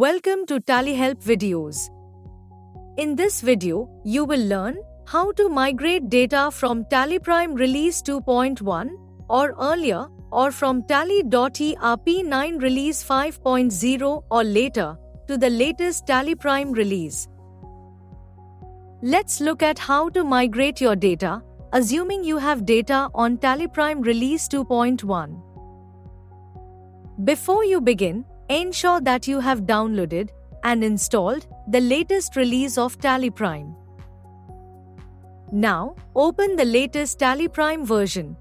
Welcome to TallyHelp videos. In this video, you will learn how to migrate data from TallyPrime Release 2.1 or earlier or from Tally.ERP 9 Release 5.0 or later to the latest TallyPrime release. Let's look at how to migrate your data, assuming you have data on TallyPrime Release 2.1. Before you begin, ensure that you have downloaded and installed the latest release of TallyPrime. Now, open the latest TallyPrime version.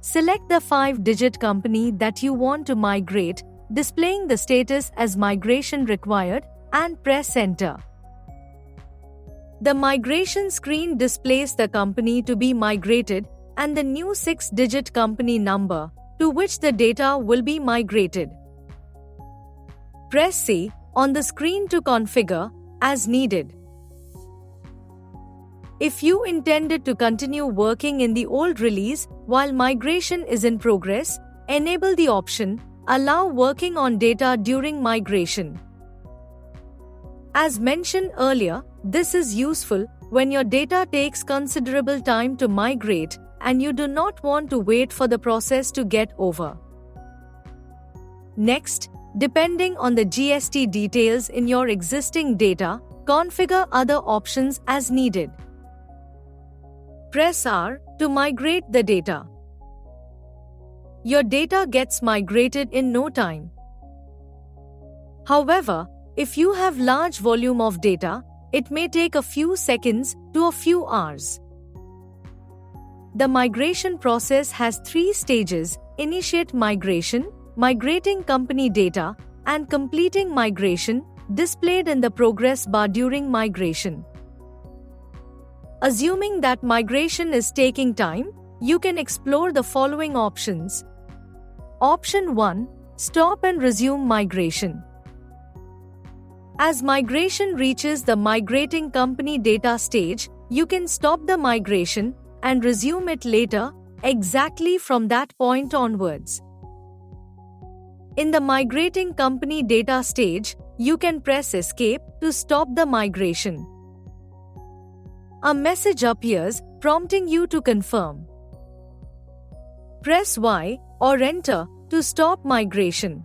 Select the 5-digit company that you want to migrate, displaying the status as migration required, and press enter. The migration screen displays the company to be migrated and the new 6-digit company number to which the data will be migrated. Press C on the screen to configure as needed. If you intended to continue working in the old release while migration is in progress, enable the option Allow working on data during migration. As mentioned earlier, this is useful when your data takes considerable time to migrate and you do not want to wait for the process to get over. Next, depending on the GST details in your existing data, configure other options as needed. Press R to migrate the data. Your data gets migrated in no time. However, if you have large volume of data, it may take a few seconds to a few hours. The migration process has 3 stages: initiate migration, migrating company data, and completing migration, displayed in the progress bar during migration. Assuming that migration is taking time, you can explore the following options. Option 1. Stop and resume migration. As migration reaches the migrating company data stage, you can stop the migration and resume it later, exactly from that point onwards. In the migrating company data stage, you can press Escape to stop the migration. A message appears prompting you to confirm. Press Y or Enter to stop migration.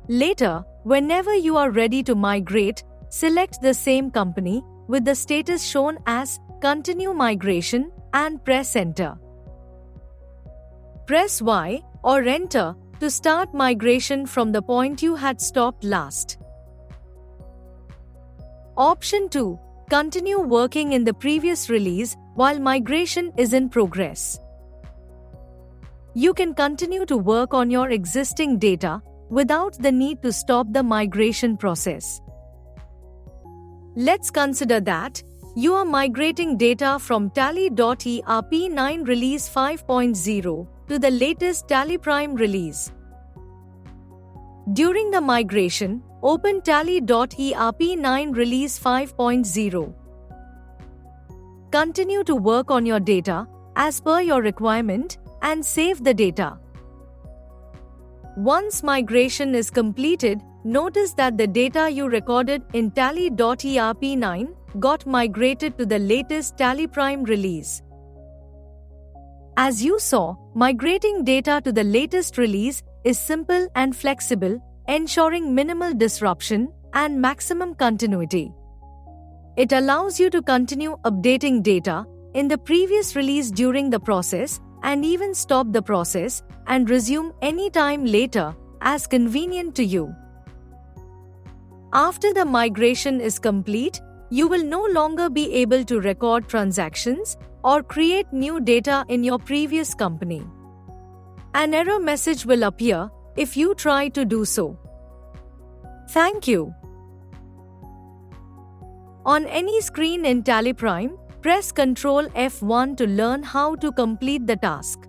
Later, whenever you are ready to migrate, select the same company with the status shown as Continue Migration and press Enter. Press Y or Enter to start migration from the point you had stopped last. Option 2. Continue working in the previous release while migration is in progress. You can continue to work on your existing data without the need to stop the migration process. Let's consider that you are migrating data from Tally.ERP 9 Release 5.0 to the latest TallyPrime release. During the migration, open Tally.ERP 9 Release 5.0. Continue to work on your data as per your requirement and save the data. Once migration is completed, notice that the data you recorded in Tally.ERP 9 got migrated to the latest TallyPrime release. As you saw, migrating data to the latest release is simple and flexible, ensuring minimal disruption and maximum continuity. It allows you to continue updating data in the previous release during the process and even stop the process and resume any time later as convenient to you. After the migration is complete, you will no longer be able to record transactions or create new data in your previous company. An error message will appear if you try to do so. Thank you. On any screen in TallyPrime, press Ctrl F1 to learn how to complete the task.